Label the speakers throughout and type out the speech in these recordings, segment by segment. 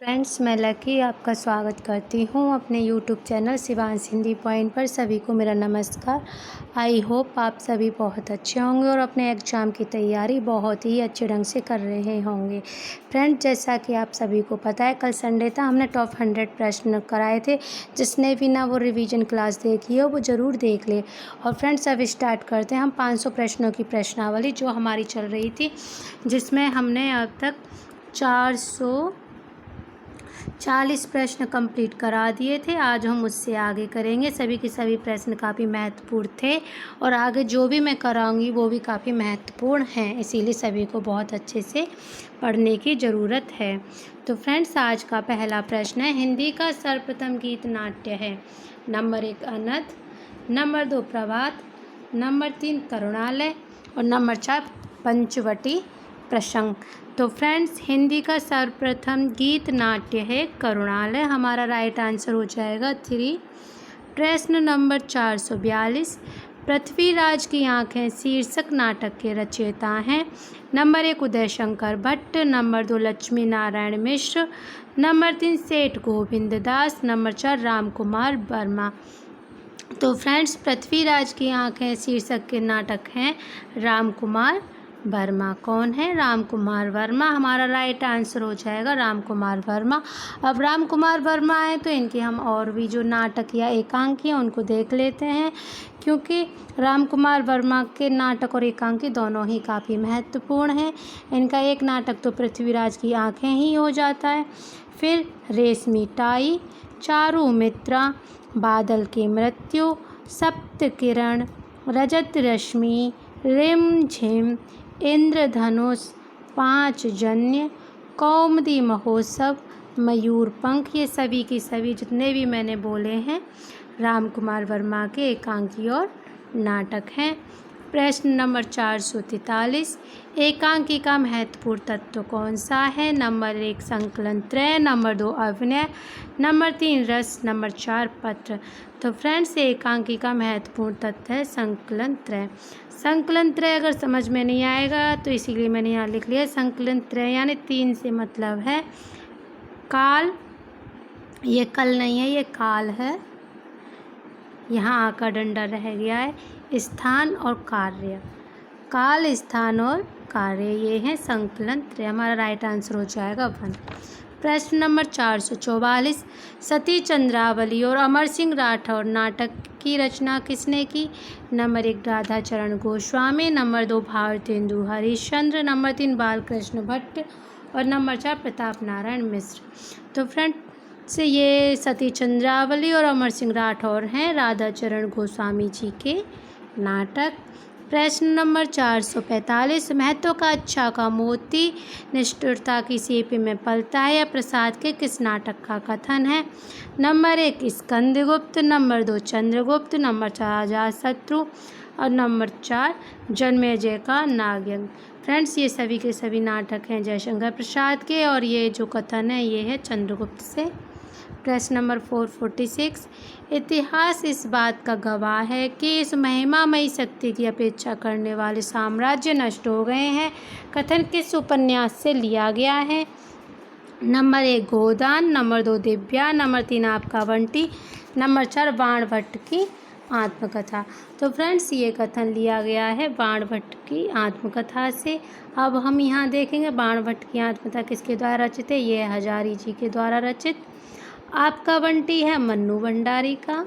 Speaker 1: Friends, मैं lucky आपका स्वागत करती हूँ अपने YouTube channel Shivansh Hindi point पर। सभी को मेरा नमस्कार। आई होप आप सभी बहुत अच्छे होंगे और अपने एग्ज़ाम की तैयारी बहुत ही अच्छे ढंग से कर रहे होंगे। फ्रेंड्स, जैसा कि आप सभी को पता है, कल संडे था, हमने टॉप 100 प्रश्न कराए थे। जिसने भी ना वो रिवीजन क्लास देखी हो वो ज़रूर देख ले। और फ्रेंड्स, अब स्टार्ट करते हैं हम 500 प्रश्नों की प्रश्नावली जो हमारी चल रही थी, जिसमें हमने अब तक 440 प्रश्न कंप्लीट करा दिए थे। आज हम उससे आगे करेंगे। सभी के सभी प्रश्न काफ़ी महत्वपूर्ण थे और आगे जो भी मैं कराऊंगी वो भी काफ़ी महत्वपूर्ण हैं, इसीलिए सभी को बहुत अच्छे से पढ़ने की ज़रूरत है। तो फ्रेंड्स, आज का पहला प्रश्न है, हिंदी का सर्वप्रथम गीत नाट्य है। नंबर 1 अनंत, नंबर 2 प्रभात, नंबर 3 करुणालय और नंबर 4 पंचवटी प्रसंग। तो फ्रेंड्स, हिंदी का सर्वप्रथम गीत नाट्य है करुणालय। हमारा राइट आंसर हो जाएगा 3। प्रश्न नंबर 442, पृथ्वीराज की आंखें शीर्षक नाटक के रचयिता हैं। Number 1 Uday Shankar Bhatt, number 2 Lakshmi Narayan Mishra, number 3 सेठ गोविंद दास, नंबर 4 राम कुमार वर्मा। तो फ्रेंड्स, पृथ्वीराज की आंखें शीर्षक के नाटक हैं राम कुमार वर्मा। कौन है? राम कुमार वर्मा। हमारा राइट आंसर हो जाएगा राम कुमार वर्मा। अब राम कुमार वर्मा हैं तो इनके हम और भी जो नाटक या एकांकी हैं उनको देख लेते हैं, क्योंकि राम कुमार वर्मा के नाटक और एकांकी दोनों ही काफ़ी महत्वपूर्ण हैं। इनका एक नाटक तो पृथ्वीराज की आंखें ही हो जाता है, फिर रेशमी टाई, चारू मित्रा, बादल की मृत्यु, सप्त किरण, रजत रश्मि, रिम झिम, इंद्रधनुष, पांच जन्य, कौमुदी महोत्सव, मयूर पंख। ये सभी की सभी जितने भी मैंने बोले हैं राम कुमार वर्मा के एकांकी और नाटक हैं। प्रश्न नंबर 443, एकांकी का महत्वपूर्ण तत्व कौन सा है? नंबर 1 संकलन त्रय, नंबर 2 अभिनय, नंबर 3 रस, नंबर 4 पत्र। तो फ्रेंड्स, एकांकी का महत्वपूर्ण तत्व है संकलन त्रय। संकलन त्रय अगर समझ में नहीं आएगा तो इसीलिए मैंने यहाँ लिख लिया संकलन त्रय, यानी 3 से मतलब है काल, ये कल नहीं है, ये काल है, यहाँ आका डंडा रह गया है, स्थान और कार्य, काल, स्थान और कार्य, ये है संकलन त्रय। हमारा राइट आंसर हो जाएगा 1। प्रश्न नंबर 444, सती चंद्रावली और अमर सिंह राठौर नाटक की रचना किसने की? Number 1 Radhacharan Goswami, number 2 Bharatendu Harishchandra, number 3 Balkrishna Bhatt और नंबर 4 प्रताप नारायण मिश्र। तो फ्रेंड से ये सती चंद्रावली और अमर सिंह राठौर हैं राधाचरण गोस्वामी जी के नाटक। प्रश्न नंबर 445, महतो का अच्छा का मोती निष्ठुरता की सीपी में पलता है या प्रसाद के किस नाटक का कथन है? Number 1 Skandagupta, number 2 Chandragupta, number 4 Ajatashatru और नंबर 4 जन्मेजय का नागयज्ञ। फ्रेंड्स, ये सभी के सभी नाटक हैं जयशंकर प्रसाद के और ये जो कथन है ये है चंद्रगुप्त से। प्रश्न नंबर 446, इतिहास इस बात का गवाह है कि इस महिमामयी शक्ति की अपेक्षा करने वाले साम्राज्य नष्ट हो गए हैं। कथन किस उपन्यास से लिया गया है? नंबर 1 गोदान, नंबर 2 दिव्या, नंबर 3 आपका बंटी, नंबर 4 बाणभट्ट की आत्मकथा। तो फ्रेंड्स, ये कथन लिया गया है बाणभट्ट की आत्मकथा से। अब हम यहाँ देखेंगे बाणभट्ट की आत्मकथा किसके द्वारा रचित है। ये हजारी जी के द्वारा रचित। आपका बंटी है मन्नू भंडारी का,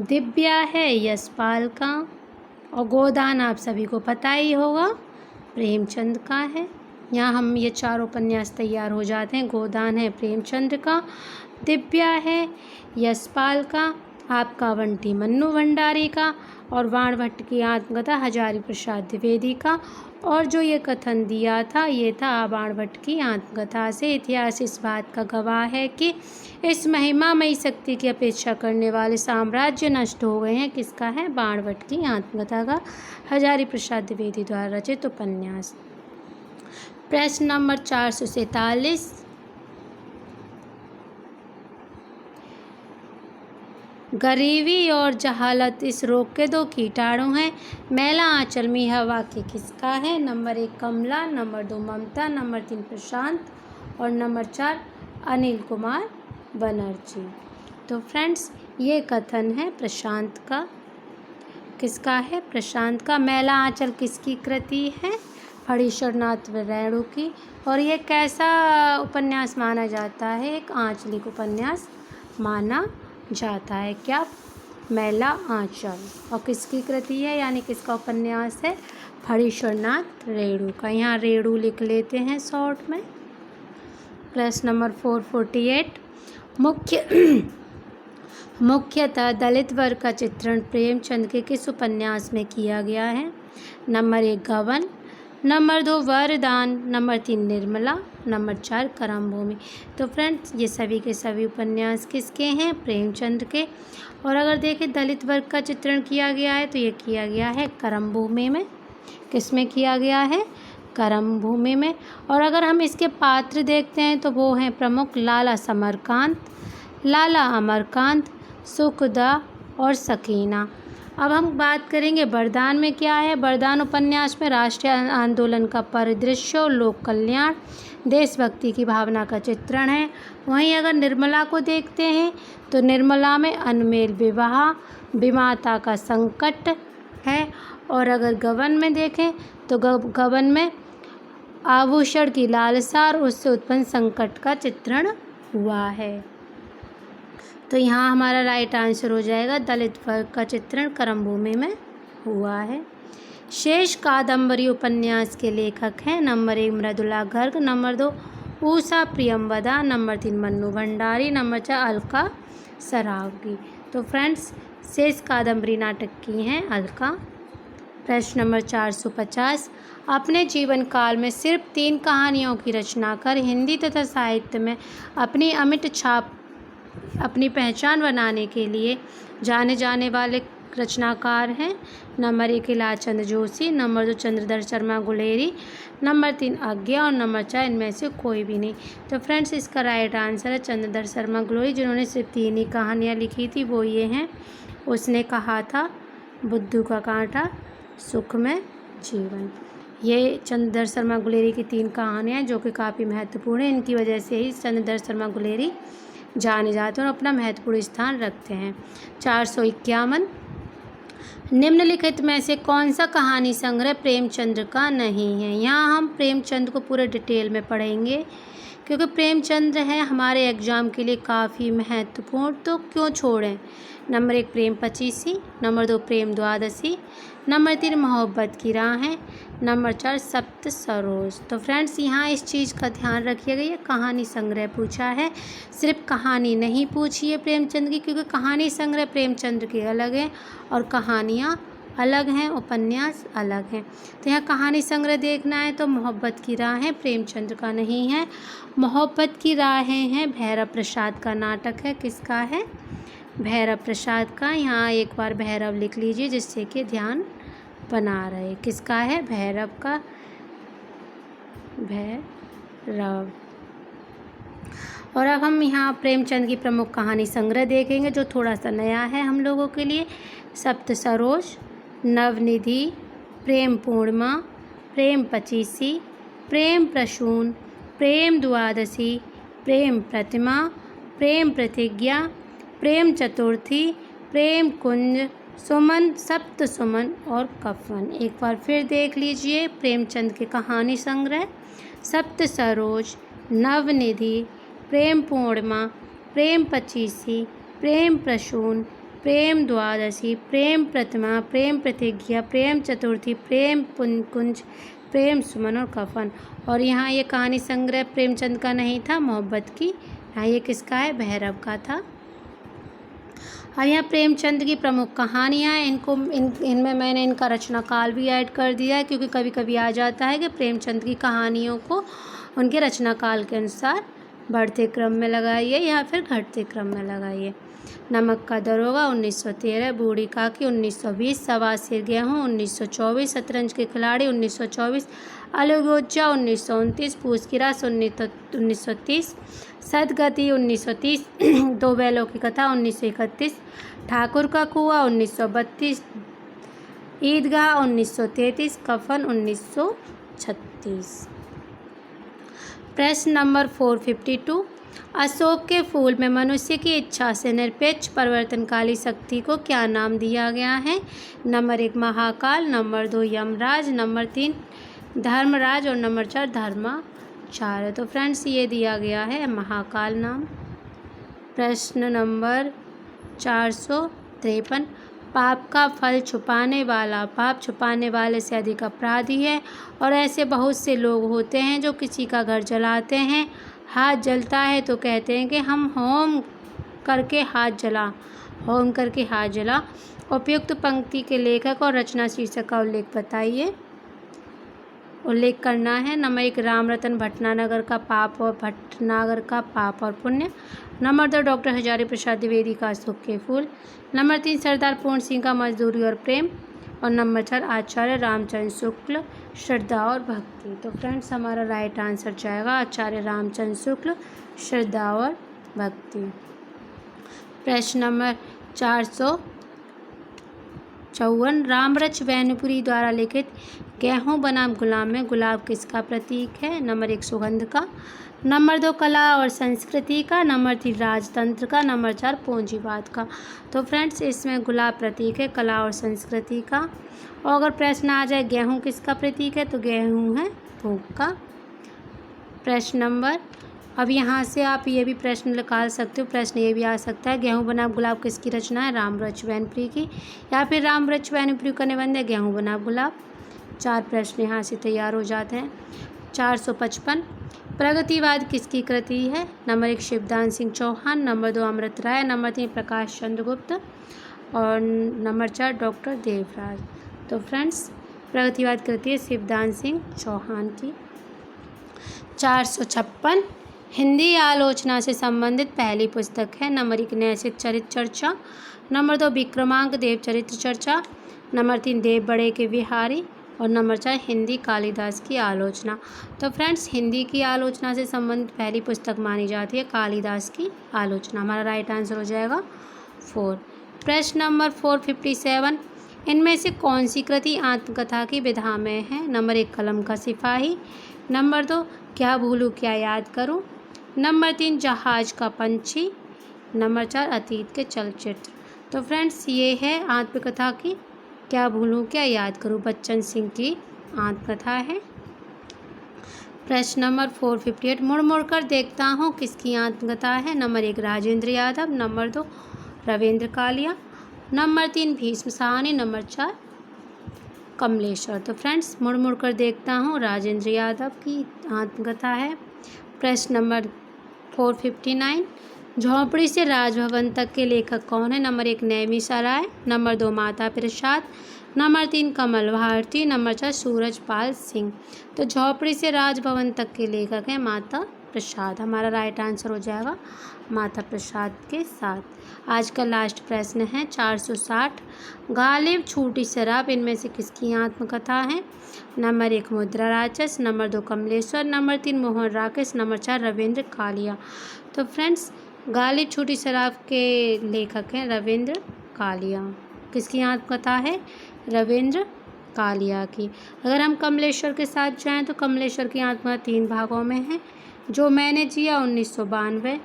Speaker 1: दिव्या है यशपाल का और गोदान आप सभी को पता ही होगा प्रेमचंद का है। यहाँ हम ये चारों उपन्यास तैयार हो जाते हैं। गोदान है प्रेमचंद का, दिव्या है यशपाल का, आपका बंटी मन्नू भंडारी का और बाणभट्ट की आत्मकथा हजारी प्रसाद द्विवेदी का। और जो ये कथन दिया था ये था बाणभट्ट की आत्मकथा से। इतिहास इस बात का गवाह है कि इस महिमामयी शक्ति की अपेक्षा करने वाले साम्राज्य नष्ट हो गए हैं। किसका है? बाणभट्ट की आत्मकथा का, हजारी प्रसाद द्विवेदी द्वारा रचित उपन्यास। प्रश्न नंबर 447, गरीबी और जहालत इस रोग के 2 कीटाणु हैं। मैला आंचल में यह वाक्य किसका है? नंबर 1 कमला, नंबर 2 ममता, नंबर 3 प्रशांत और नंबर 4 अनिल कुमार बनर्जी। तो फ्रेंड्स ये कथन है प्रशांत का, किसका है? प्रशांत का। मैला आंचल किसकी कृति है? फणीश्वरनाथ रेणु की। और ये कैसा उपन्यास माना जाता है? एक आंचलिक उपन्यास माना जाता है। क्या? मैला आंचल। और किसकी कृति है, यानी किसका उपन्यास है? फणीश्वरनाथ रेणु का। यहाँ रेणु लिख लेते हैं शॉर्ट में। प्रश्न नंबर 448, मुख्यतः दलित वर्ग का चित्रण प्रेमचंद के किस उपन्यास में किया गया है? नंबर 1 गबन, नंबर 2 वरदान, नंबर 3 निर्मला, नंबर 4 करमभूमि। तो फ्रेंड्स ये सभी के सभी उपन्यास किसके हैं? प्रेमचंद के। और अगर देखें दलित वर्ग का चित्रण किया गया है तो ये किया गया है करमभूमि में। किस में किया गया है? करमभूमि में। और अगर हम इसके पात्र देखते हैं तो वो हैं प्रमुख लाला समरकांत, लाला अमरकांत, सुखदा और सकीना। अब हम बात करेंगे वरदान में क्या है। वरदान उपन्यास में राष्ट्रीय आंदोलन का परिदृश्य और लोक कल्याण, देशभक्ति की भावना का चित्रण है। वहीं अगर निर्मला को देखते हैं तो निर्मला में अनमेल विवाह, विमाता का संकट है। और अगर गबन में देखें तो गबन में आभूषण की लालसा और उससे उत्पन्न संकट का चित्रण हुआ है। तो यहाँ हमारा राइट आंसर हो जाएगा दलित वर्ग का चित्रण करमभूमि में हुआ है। शेष कादम्बरी उपन्यास के लेखक हैं number 1 Mridula Garg, number 2 Usha Priyamvada, number 3 Mannu Bhandari, number 4 Alka Saraogi. तो फ्रेंड्स शेष कादम्बरी नाटक की हैं अलका। प्रश्न नंबर 450, अपने जीवन काल में सिर्फ 3 कहानियों की रचना कर हिंदी तथा साहित्य में अपनी पहचान बनाने के लिए जाने जाने वाले रचनाकार हैं। Number 1 Ilachand Joshi, number 2 Chandradhar Sharma Guleri, number 3 आज्ञा और नंबर 4 इनमें से कोई भी नहीं। तो फ्रेंड्स इसका राइट आंसर है चंद्रधर शर्मा गुलेरी, जिन्होंने सिर्फ 3 ही कहानियाँ लिखी थी। वो ये हैं, उसने कहा था, बुद्धू का कांटा, सुख में जीवन। ये चंद्रधर शर्मा गुलेरी की 3 कहानियाँ जो कि काफ़ी महत्वपूर्ण हैं। इनकी वजह से ही चंद्रधर शर्मा गुलेरी जाने जाते हैं और अपना महत्वपूर्ण स्थान रखते हैं। 451, निम्नलिखित में से कौन सा कहानी संग्रह प्रेमचंद का नहीं है? यहाँ हम प्रेमचंद को पूरे डिटेल में पढ़ेंगे क्योंकि प्रेमचंद है हमारे एग्ज़ाम के लिए काफ़ी महत्वपूर्ण, तो क्यों छोड़ें। नंबर 1 प्रेम पचीसी, नंबर 2 प्रेम द्वादशी, नंबर 3 मोहब्बत की राहें, नंबर 4 सप्त सरोज। तो फ्रेंड्स यहाँ इस चीज़ का ध्यान रखिएगा, ये कहानी संग्रह पूछा है, सिर्फ कहानी नहीं पूछी है प्रेमचंद की, क्योंकि कहानी संग्रह प्रेमचंद के अलग हैं और कहानियाँ अलग हैं, उपन्यास अलग हैं। तो यहाँ कहानी संग्रह देखना है तो मोहब्बत की राहें प्रेमचंद का नहीं है। मोहब्बत की राहें हैं भैरव प्रसाद का नाटक है। किसका है? भैरव प्रसाद का। यहाँ एक बार भैरव लिख लीजिए जिससे कि ध्यान बना रहे। किसका है? भैरव का, भैरव। और अब हम यहाँ प्रेमचंद की प्रमुख कहानी संग्रह देखेंगे जो थोड़ा सा नया है हम लोगों के लिए। सप्त सरोज, नवनिधि, प्रेम पूर्णिमा, प्रेम पचीसी, प्रेम प्रसून, प्रेम द्वादशी, प्रेम प्रतिमा, प्रेम प्रतिज्ञा, प्रेम चतुर्थी, प्रेम कुंज, सुमन, सप्त सुमन और कफन। एक बार फिर देख लीजिए प्रेमचंद के कहानी संग्रह। सप्त सरोज, नवनिधि, प्रेम पूर्णिमा, प्रेम पचीसी, प्रेम प्रसून, प्रेम द्वादशी, प्रेम प्रतिमा, प्रेम प्रतिज्ञा, प्रेम चतुर्थी, प्रेम कुंज, प्रेम सुमन और कफन। और यहाँ ये कहानी संग्रह प्रेमचंद का नहीं था, मोहब्बत की। यहाँ ये किसका है? भैरव का था। और यहाँ प्रेमचंद की प्रमुख कहानियाँ हैं, इनमें मैंने इनका रचना काल भी ऐड कर दिया है क्योंकि कभी कभी आ जाता है कि प्रेमचंद की कहानियों को उनके रचना काल के अनुसार बढ़ते क्रम में लगाइए या फिर घटते क्रम में लगाइए। नमक का दरोगा 1913, बूढ़ी काकी 1920, सवा सिर गेहूँ 1924, शतरंज के खिलाड़ी 1924, अलगोजा 1929, पूछ की रास 1930, सदगति 1930, दो बैलों की कथा 1931, ठाकुर का कुआं 1932, ईदगाह 1933, कफन 1936। प्रश्न नंबर 452, अशोक के फूल में मनुष्य की इच्छा से निरपेक्ष परिवर्तनकारी शक्ति को क्या नाम दिया गया है? Number 1 Mahakal, number 2 Yamraj, number 3 Dharmraj और नंबर 4 धर्माचार्य। तो फ्रेंड्स ये दिया गया है महाकाल नाम। प्रश्न नंबर 453, पाप का फल छुपाने वाला पाप छुपाने वाले से अधिक अपराधी है। और ऐसे बहुत से लोग होते हैं जो किसी का घर जलाते हैं, हाथ जलता है तो कहते हैं कि हम होम करके हाथ जला। उपयुक्त पंक्ति के लेखक और रचना शीर्षक का उल्लेख करना है। नंबर 1 रामरतन भटनागर का पाप और पुण्य। नंबर 2 डॉक्टर हजारी प्रसाद द्विवेदी का अशोक के फूल। नंबर 3 सरदार पूर्ण सिंह का मजदूरी और प्रेम। और नंबर 4 आचार्य रामचंद्र शुक्ल श्रद्धा और भक्ति। तो फ्रेंड्स हमारा राइट आंसर जाएगा आचार्य रामचंद्र शुक्ल श्रद्धा और भक्ति। प्रश्न नंबर 454, रामरच वैनपुरी द्वारा लिखित गेहूं बनाम गुलाम में गुलाब किसका प्रतीक है? नंबर 1 सुगंध का, नंबर 2 कला और संस्कृति का, नंबर 3 राजतंत्र का, नंबर 4 पूंजीवाद का। तो फ्रेंड्स इसमें गुलाब प्रतीक है कला और संस्कृति का। और अगर प्रश्न आ जाए गेहूं किसका प्रतीक है तो गेहूं है भूख का। प्रश्न नंबर, अब यहाँ से आप ये भी प्रश्न निकाल सकते हो, प्रश्न ये भी आ सकता है गेहूं बनाम गुलाब किसकी रचना है? रामरच वैनपुरी की, या फिर रामरच वैनपुरी का निबंध है गेहूं बनाम गुलाब। 4 प्रश्न यहाँ से तैयार हो जाते हैं। 455, प्रगतिवाद किसकी कृति है? नंबर 1 शिवदान सिंह चौहान, नंबर 2 अमृत राय, नंबर 3 प्रकाश चंद्र गुप्त और नंबर 4 डॉक्टर देवराज। तो फ्रेंड्स प्रगतिवाद कृति है शिवदान सिंह चौहान की। 456, हिंदी आलोचना से संबंधित पहली पुस्तक है। नंबर 1 नैतिक चरित्र चर्चा, नंबर 2 विक्रमांक देव चरित्र चर्चा, नंबर 3 देव बड़े के विहारी और नंबर 4 हिंदी कालिदास की आलोचना। तो फ्रेंड्स हिंदी की आलोचना से संबंधित पहली पुस्तक मानी जाती है कालिदास की आलोचना। हमारा राइट आंसर हो जाएगा 4। प्रश्न नंबर 457, इनमें से कौन सी कृति आत्मकथा की विधा में है? नंबर 1 कलम का सिपाही, नंबर 2 क्या भूलूं क्या याद करूं, नंबर 3 जहाज का पंछी, नंबर 4 अतीत के चलचित्र। तो फ्रेंड्स ये है आत्मकथा की क्या भूलूं क्या याद करूं, बच्चन सिंह की आत्मकथा है। प्रश्न नंबर 458, मुड़ मुड़ कर देखता हूँ किसकी आत्मकथा है? Number 1 Rajendra Yadav, number 2 Ravindra Kalia, number 3 Bhisham Sahni, number 4 Kamleshwar. तो फ्रेंड्स मुड़ मुड़ कर देखता हूँ राजेंद्र यादव की आत्मकथा है। प्रश्न नंबर 459, झोंपड़ी से राजभवन तक के लेखक कौन है? Number 1 Naimisharanya, number 2 Mata Prasad, number 3 कमल भारती, नंबर 4 सूरजपाल सिंह। तो झोंपड़ी से राजभवन तक के लेखक हैं माता प्रसाद। हमारा राइट आंसर हो जाएगा माता प्रसाद के साथ। आज का लास्ट प्रश्न है 460, गालिब छूटी शराब इनमें से किसकी आत्मकथा है? Number 1 Mudra Rakshas, number 2 Kamleshwar, number 3 Mohan Rakesh, number 4 Ravindra Kalia. तो फ्रेंड्स गालिब छूटी शराब के लेखक हैं रविंद्र कालिया। किसकी आत्मकथा है? रविंद्र कालिया की। अगर हम कमलेश्वर के साथ जाएं तो कमलेश्वर की आत्मकथा 3 भागों में है। जो मैंने जिया 1992,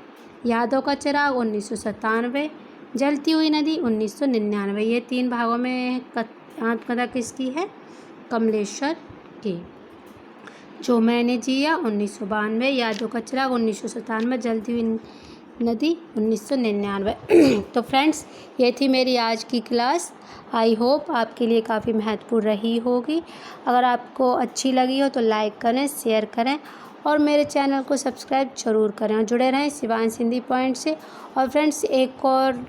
Speaker 1: यादों का चिराग 1997, जलती हुई नदी 1999। ये 3 भागों में आत्मकथा किसकी है? कमलेश्वर की। जो मैंने जिया 1992, यादों का चिराग 1997, जलती हुई नदी 1999। तो फ्रेंड्स ये थी मेरी आज की क्लास। आई होप आपके लिए काफ़ी महत्वपूर्ण रही होगी। अगर आपको अच्छी लगी हो तो लाइक करें, शेयर करें और मेरे चैनल को सब्सक्राइब जरूर करें और जुड़े रहें शिवांश हिंदी पॉइंट से। और फ्रेंड्स एक और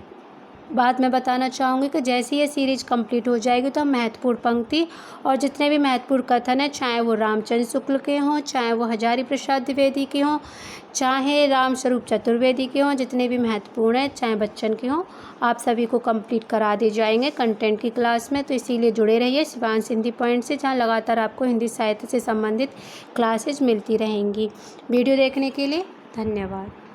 Speaker 1: बात मैं बताना चाहूँगी कि जैसे ये सीरीज कंप्लीट हो जाएगी तो हम महत्वपूर्ण पंक्ति और जितने भी महत्वपूर्ण कथन हैं, चाहे वो रामचंद्र शुक्ल के हों, चाहे वो हजारी प्रसाद द्विवेदी के हों, चाहे रामस्वरूप चतुर्वेदी के हों, जितने भी महत्वपूर्ण हैं, चाहे बच्चन के हों, आप सभी को कंप्लीट करा दिए जाएंगे कंटेंट की क्लास में। तो इसीलिए जुड़े रहिए शिवांश हिंदी पॉइंट से, जहाँ लगातार आपको हिंदी साहित्य से संबंधित क्लासेज मिलती रहेंगी। वीडियो देखने के लिए धन्यवाद।